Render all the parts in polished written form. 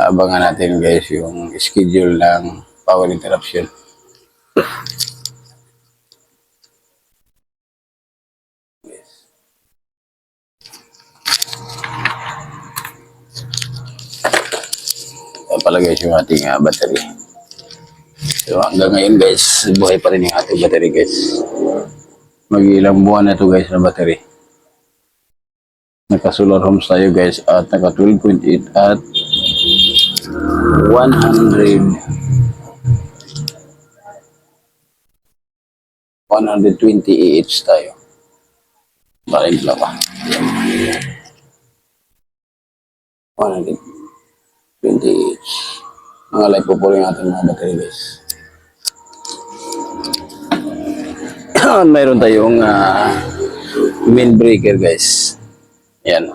Abangan natin guys yung schedule ng power interruption. Yan pala guys yung ating battery. So hanggang ngayon guys, buhay pa rin yung ating battery guys. Mag-ilang buwan na to guys na battery. Naka-solar homes tayo guys at naka 12.8 at 120 AH tayo. Balik lang pa. 120 AH. Mga light po yung ating mga battery guys. Mayroon tayong main breaker guys. Yan.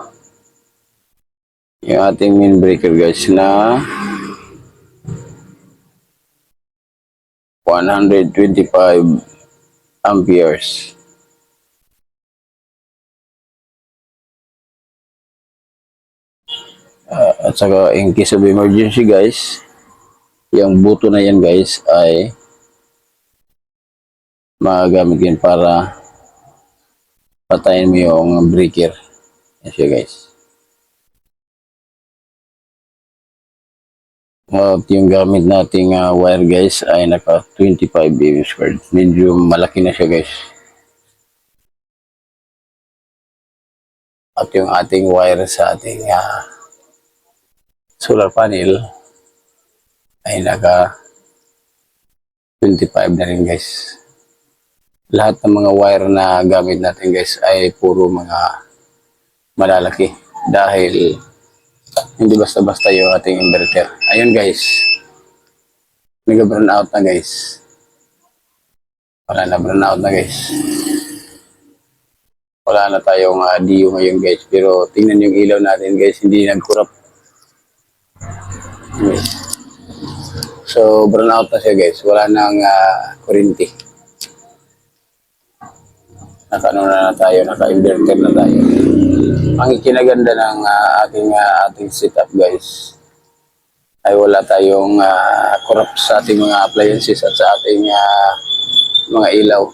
Yung ating main breaker guys na 125 amperes. At saka in case of emergency guys, yung buto na yan guys ay magagamit yan para patayin mo yung breaker. Yan siya guys. At yung gamit nating wire guys ay naka 25 mm squared. Medyo malaki na siya guys. At yung ating wire sa ating solar panel ay naka 25 na rin guys. Lahat ng mga wire na gamit natin guys ay puro mga malalaki dahil hindi basta-basta yung ating inverter. Ayun guys, nag-burn out na guys. Wala na, burn out na guys. Wala na tayong DU ngayon guys, pero tingnan yung ilaw natin guys, hindi nag-corrupt. Guys. So burn out na siya guys, wala nang kuryente. Naka-ano na tayo, naka-inverter na tayo. Ang ikinaganda ng ating setup guys ay wala tayong corrupt sa ating mga appliances at sa ating mga ilaw,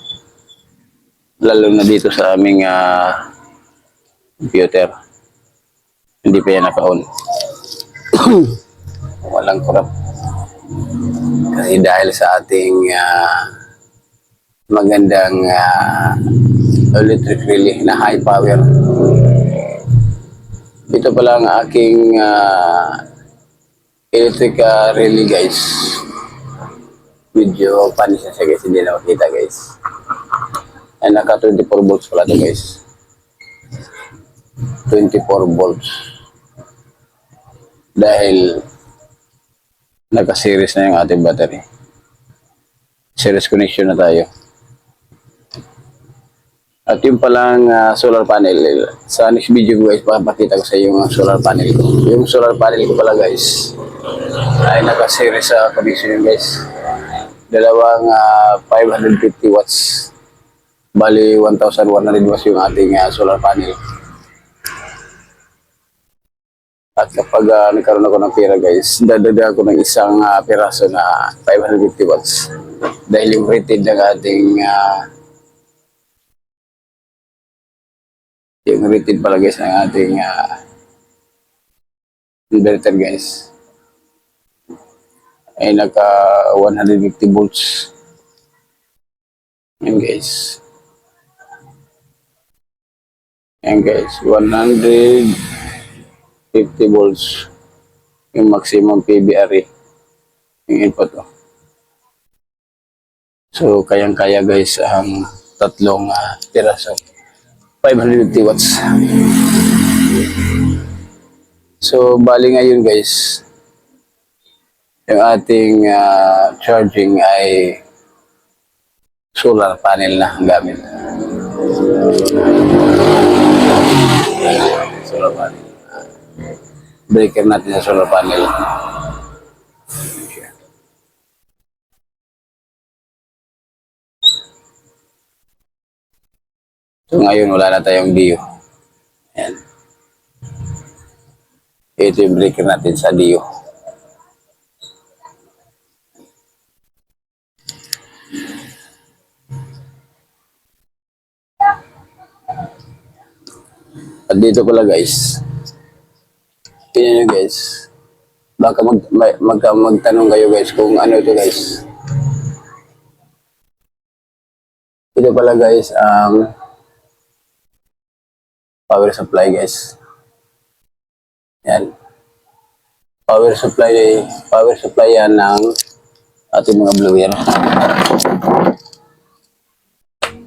lalo na dito sa aming computer, hindi pa yan naka-on. Walang corrupt kasi dahil sa ating magandang electric relay na high power. Ito pala ang aking electric relay guys. Medyo panis na siya guys, hindi na makita guys. Ay naka 24 volts pala ito guys. 24 volts. Dahil naka-series na yung ating battery. Series connection na tayo. At yung palang solar panel, sa next video guys, papakita ko sa iyo yung solar panel ko. Yung solar panel ko pala guys, ay naka-series sa connection guys. Dalawang 550 watts. Bali 1,100 watts yung ating solar panel. At kapag nagkaroon ako ng pera guys, dadagdag ako ng isang piraso na 550 watts. Dahil yung rated ng ating yung rated pala guys ng ating inverter guys ay naka 150 volts. Yan guys. Yan guys, 150 volts yung maximum PVRA yung input ko. So kayang-kaya guys ang tatlong piraso 550 watts. So bali ngayon guys, yung ating charging ay solar panel na ang gamit. Solar panel. Breaker natin sa solar panel. So ngayon wala na tayong DU. Ayan. Ito yung breaker natin sa DU. At dito pala guys, tingnan nyo guys, baka magtanong kayo guys kung ano ito guys. Ito pala guys ang power supply guys. Yan. Power supply yan ng ating mga blower.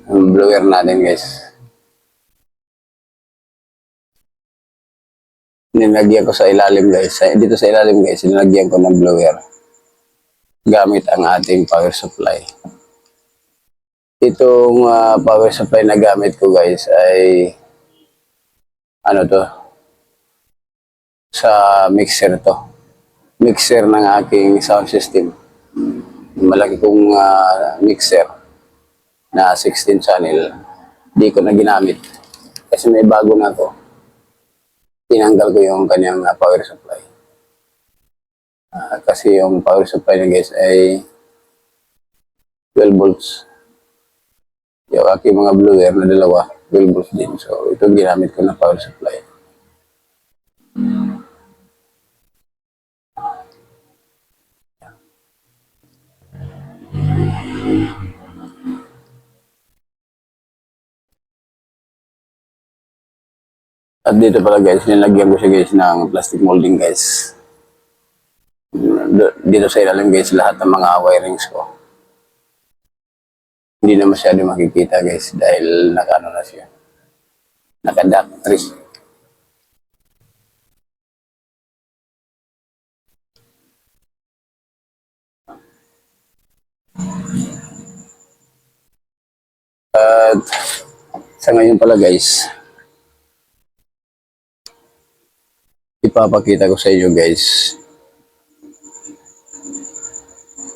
Ang blower natin guys. Nilagyan ko sa ilalim guys. Dito sa ilalim guys, nilagyan ko ng blower. Gamit ang ating power supply. Itong power supply na gamit ko guys ay ano to? Sa mixer to. Mixer ng aking sound system. Malaki kong mixer na 16 channel. Di ko na ginamit. Kasi may bago na to. Tinanggal ko yung kanyang power supply. Kasi yung power supply na guys ay 12 volts. Yung aking mga blower na dalawa, 12 volts din. So ito ginamit ko na power supply. At dito pala guys, nilagyan ko siya guys ng plastic molding guys. Dito sa ilalim guys, lahat ng mga wirings ko. Hindi na masyado makikita guys dahil nakano na siya. Naka-ductress. At sa ngayon pala guys, ipapakita ko sa inyo guys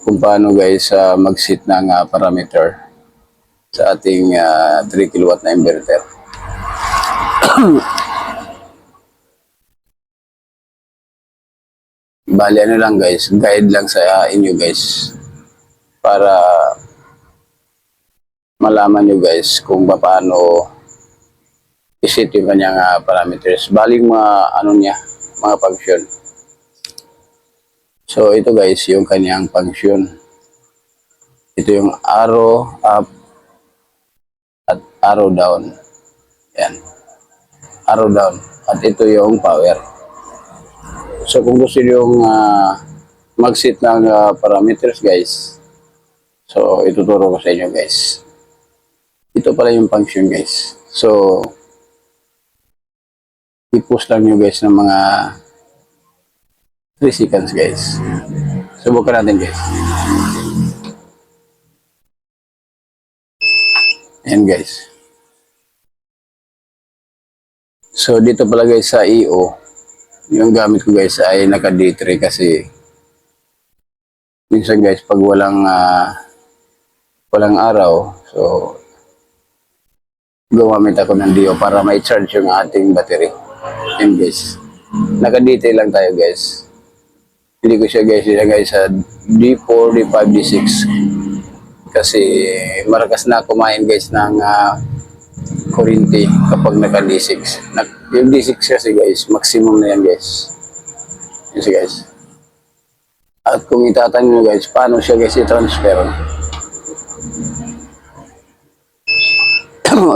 kung paano guys mag-set ng parameter sa ating 3 kilowatt na inverter. Bali ano lang guys, guide lang sa inyo guys para malaman nyo guys kung paano iset yung kanyang parameters. Bali mga ano niya, mga function. So ito guys yung kanyang function. Ito yung arrow up at arrow down. Yan. Arrow down. At ito yung power. So kung gusto nyo mag-set ng parameters guys, so ituturo ko sa inyo guys. Ito pala yung function guys. So i-push lang nyo guys ng mga 3 seconds guys. Subukan natin guys. Ayan guys. So dito pala guys sa EO, yung gamit ko guys ay naka D3 kasi minsan guys pag walang araw, so gumamit ako ng DO para may charge yung ating battery. Ayan guys. Naka D3 lang tayo guys. Hindi ko siya guys ilagay sa D4, D5, D6 kasi marakas na kumain guys ng kuryente kapag naka D6. Yung D6 kasi guys, maximum na yan guys. Yes guys. At kung itatanong nyo guys, paano siya guys i-transfer?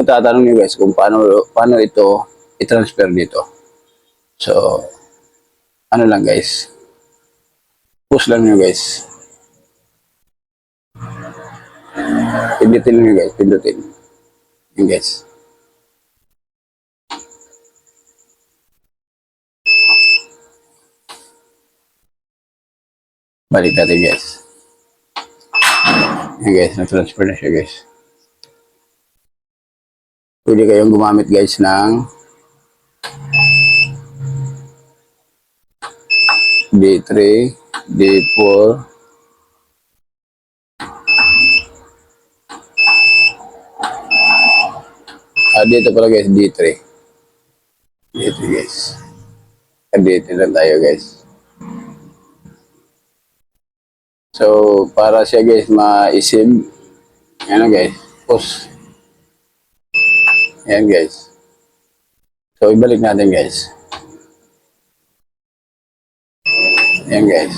Tatanong nyo guys kung paano ito i-transfer dito. So, ano lang guys. Push lang nyo guys. Pindutin nyo guys, pindutin. Yun guys. Balik natin guys. Yan guys, na-transfer na siya guys. Pwede kayong gumamit guys ng D3, D4, dito pala guys, D3. D3 guys. D3 lang tayo guys. So, para siya guys ma-isib, ano guys, push. Ayan guys. So, ibalik natin guys. Ayan guys.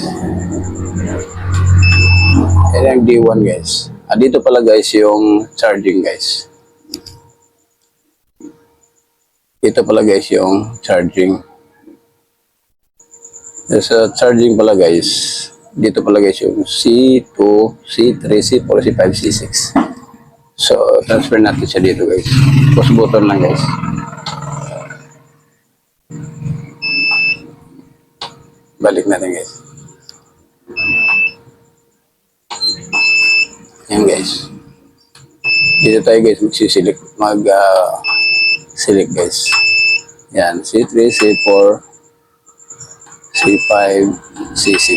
Ayan ang D1 guys. Dito pala guys yung charging guys. Dito pala guys yung charging. Sa charging pala guys, dito pala guys yung C2, C3, C4, C5, C6. So, transfer natin siya dito guys. Push button lang guys. Balik natin guys. Yan guys. Dito tayo guys mag-select guys. Yan, C3, C4, C5, C6.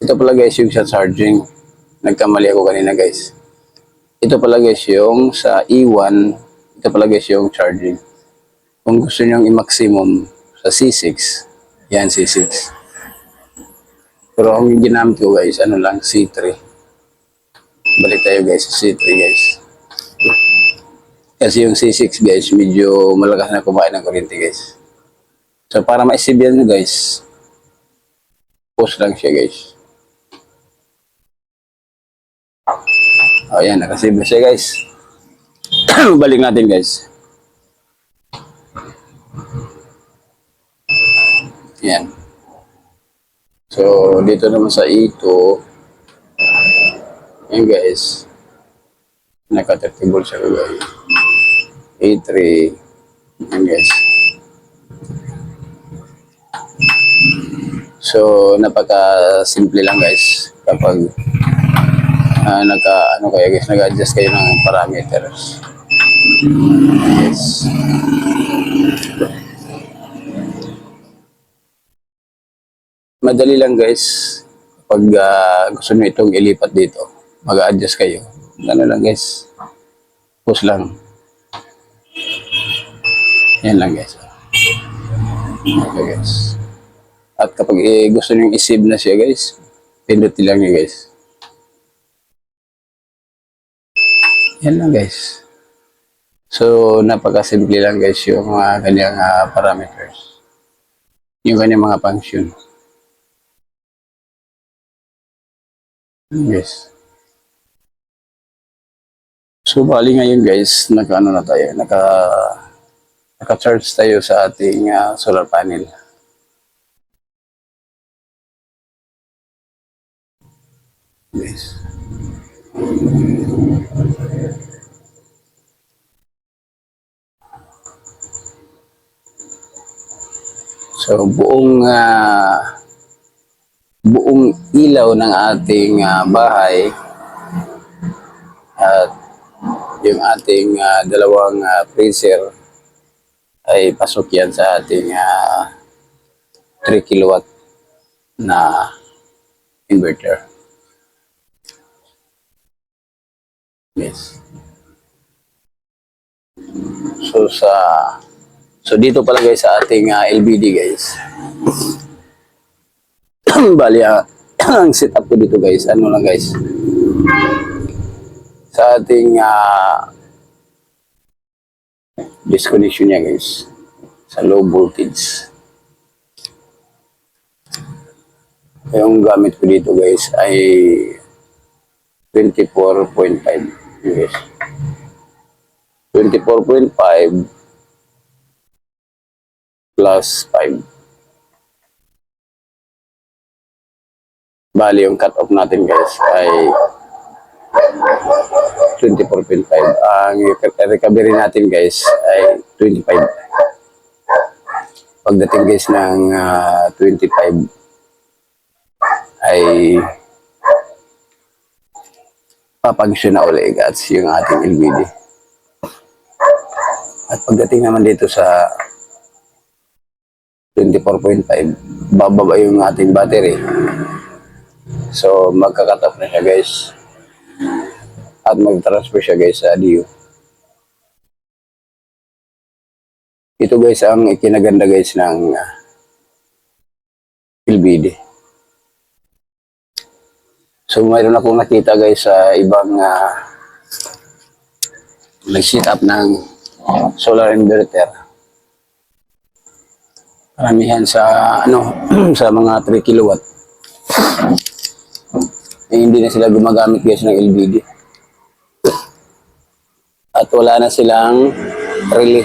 Ito pala guys yung sa charging. Nagkamali ako kanina guys. Ito pala guys yung sa E1. Ito pala guys yung charging. Kung gusto nyo i-maximum sa C6, yan C6. Pero ang ginamit ko guys, ano lang, C3. Balik tayo guys sa C3 guys. Kasi yung C6 guys, medyo malakas na kumain ng kuryente guys. So para ma-save yan guys, push lang siya guys. Ayan, nakasave na siya guys. Balik natin guys. Yan. So dito naman sa E2, yan guys, naka-tertable siya guys. A3, yan guys. So napaka-simple lang guys kapag nag-adjust kayo ng parameters. Yes. Madali lang guys pag gusto nyo itong ilipat dito, mag-adjust kayo. Ano lang guys, push lang. Yan lang guys. Okay guys. At kapag gusto nyo i-save na siya guys, pindutin lang nyo guys. Yan lang guys. So napaka-simple lang guys yung kanyang parameters. Yung kanyang mga function. Yes. So bali ngayon guys, naka-ano na tayo, naka-charge tayo sa ating solar panel. Yes. So buong ilaw ng ating bahay at yung ating dalawang freezer ay pasok yan sa ating 3 kilowatt na inverter. Yes. So dito pala guys sa ating LBD guys. Bali ang setup ko dito guys, ano lang guys. Sa ating disconnection niya guys sa low voltage. Yung gamit ko dito guys ay 24.5 guys. 24.5 plus 5. Bali yung cut off natin guys ay 24.5. Ang recovery natin guys ay 25. Pagdating guys ng 25 ay papangsyon na ulit guys yung ating LVD. At pagdating naman dito sa 24.5, bababa yung ating battery. So magka-cut off na siya guys. At mag-transfer siya guys sa DU. Ito guys ang ikinaganda guys ng LVD. So mayroon akong nakita guys sa ibang nag-set up ng solar inverter. karamihan sa ano sa mga 3 kilowatt hindi na sila gumagamit guys ng LBD at wala na silang relay.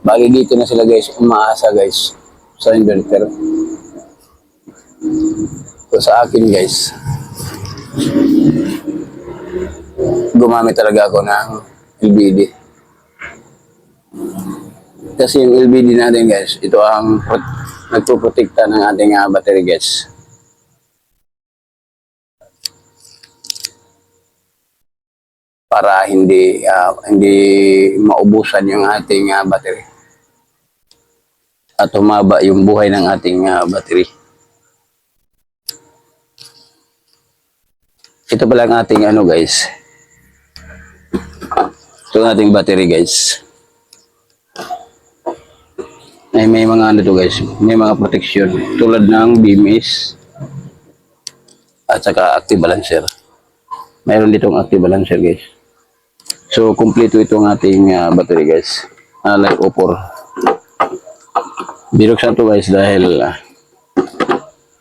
Bali dito na sila guys umaasa guys sa inverter. So sa akin guys gumamit talaga ako ng LBD. Kasi yung LBD natin guys, ito ang nagpoprotekta ng ating battery guys. Para hindi maubusan yung ating battery. At humaba yung buhay ng ating battery. Ito pala ang ating ano guys. Ito ang ating battery guys. Ay, may mga ano to guys, may mga protection tulad ng BMS at saka active balancer. Mayroon ditong active balancer guys. So, kompleto itong ating battery guys. Like opor. Binuksan to guys dahil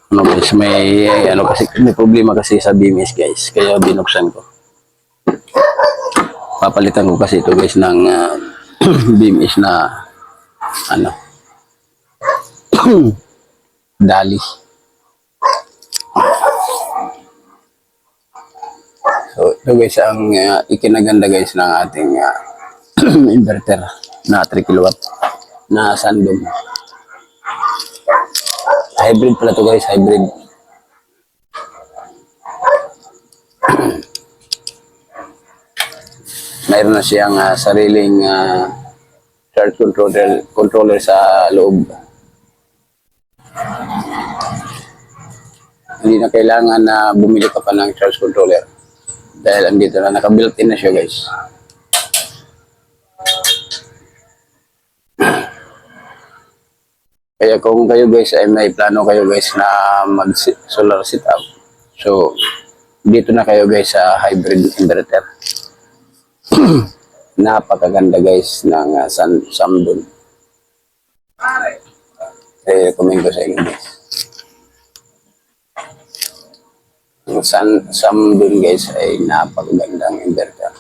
ano guys, may problema kasi sa BMS guys. Kaya binuksan ko. Papalitan ko kasi ito guys ng BMS na ano dali. So, ito guys ang ikinaganda guys ng ating inverter na 3 kilowatt na Sandom. Hybrid pala to guys, hybrid. Mayroon na siyang sariling charge controller sa loob. Hindi na kailangan na bumili ka pa ng charge controller dahil andito na, naka-built-in na siya guys. Kaya kung kayo guys ay may plano kayo guys na mag solar setup, so dito na kayo guys sa hybrid inverter. Napakaganda guys ng Sandom. I-recommend ko sa inyo guys. Yung Sandom guys ay napakagandang inverter.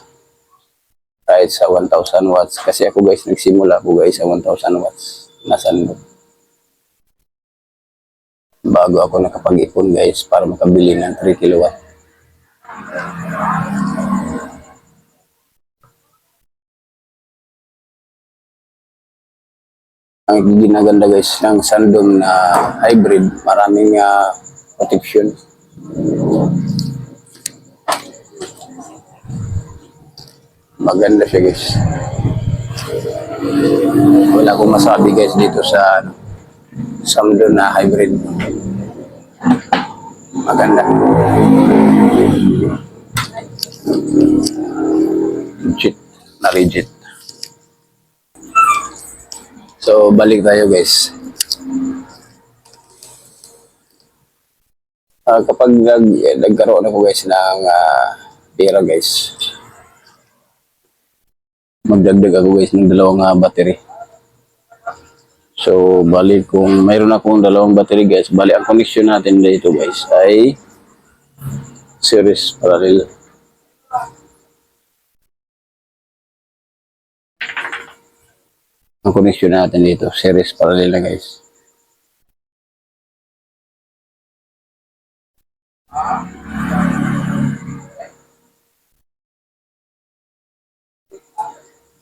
Kahit sa 1,000 watts. Kasi ako guys, nagsimula ako guys sa 1,000 watts na Sandom. Bago ako nakapag-ipon guys para makabili ng 3 kilowatt. Ang ginaganda guys ng Sandom na hybrid, maraming protection. Maganda siya guys. Wala akong masabi guys dito sa Sandom na hybrid. Maganda. Legit. Na legit. So, balik tayo guys. Kapag nagkaroon ako guys ng pera guys, magdagdag ako guys ng 2 battery. So, bali kung mayroon akong 2 battery guys, bali ang connection natin dito guys ay series parallel. Ang connection natin dito, series parallel na guys.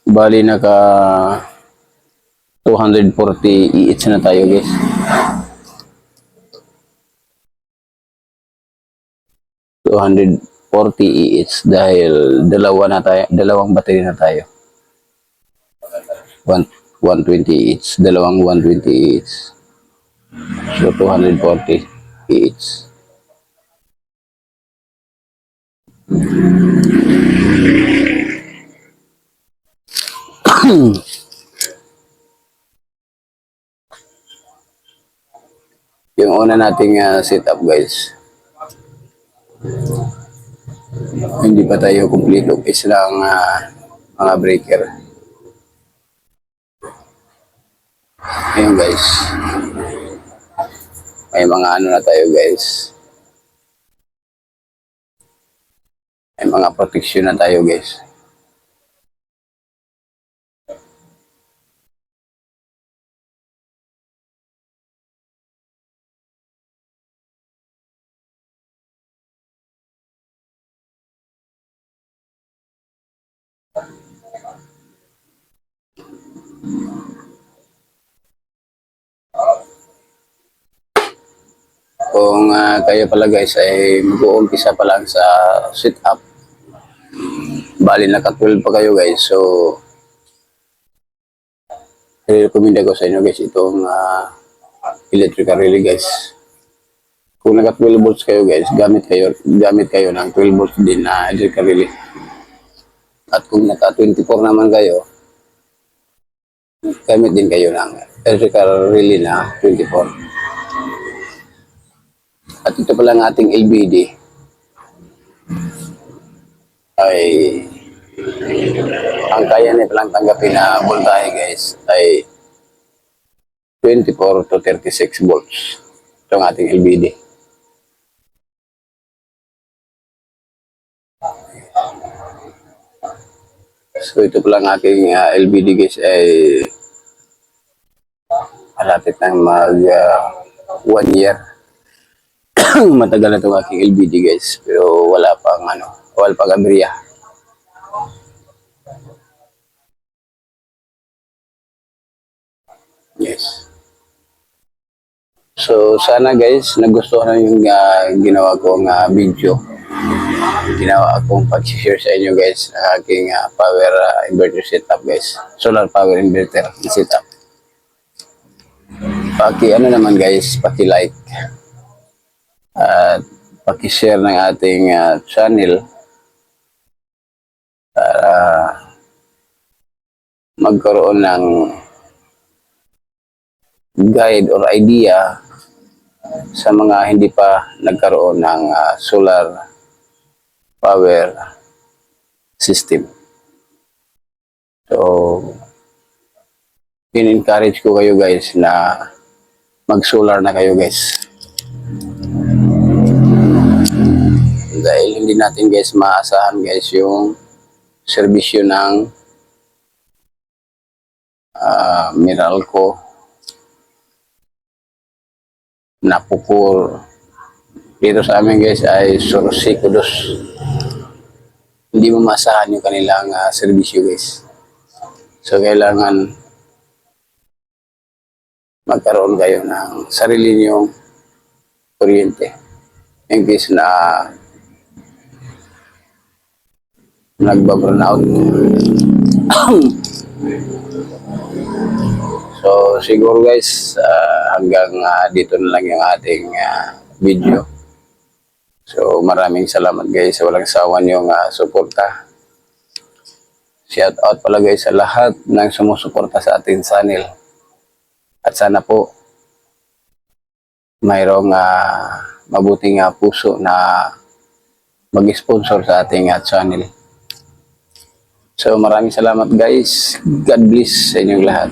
Bali naka 240 EH na tayo guys. EH dahil dalawang battery na tayo. 120 each, dalawang 120 each. So 240 each. Yung una nating setup guys, hindi pa tayo kumpleto is lang mga breaker. Ayun guys. May mga ano na tayo guys. May mga protection na tayo guys. Kung kayo pala guys ay mag-uumpisa pa lang sa sit-up, bali naka-12 pa kayo guys, so i-recommend ko sa inyo guys itong electrical relay guys. Kung naka 12 volts kayo guys, gamit kayo ng 12 volts din na electrical relay. At kung naka 24 naman kayo, gamit din kayo ng electrical relay na 24. At ito pala ang ating LBD ay ang kaya niya palang tanggapin na voltahe guys ay 24 to 36 volts. Ito ang ating LBD. So ito pala ang aking LBD guys ay malapit nang mag 1 year. Matagal na itong aking LBD guys, pero wala pang aberya. Yes. So sana guys nagustuhan yung ginawa kong video. Ginawa akong pag-share sa inyo guys ng aking power inverter setup guys. Solar power inverter setup. Naman guys, paki-like at paki-share ng ating channel para magkaroon ng guide or idea sa mga hindi pa nagkaroon ng solar power system. So, in-encourage ko kayo guys na mag-solar na kayo guys. Dahil hindi natin guys maasahan guys yung serbisyo ng Meralco, Napupur. Dito sa amin guys ay Sorosico 2. Hindi mo maasahan yung kanilang serbisyo guys. So kailangan magkaroon kayo ng sarili niyong kuryente. In case na nagba-burn out. So siguro guys hanggang dito na lang yung ating video. So maraming salamat guys sa walang sawa niyong suporta. Shout out pala guys sa lahat ng sumusuporta sa ating channel. At sana po mayroong mabuting puso na mag-sponsor sa ating channel. So maraming salamat guys. God bless sa inyong lahat.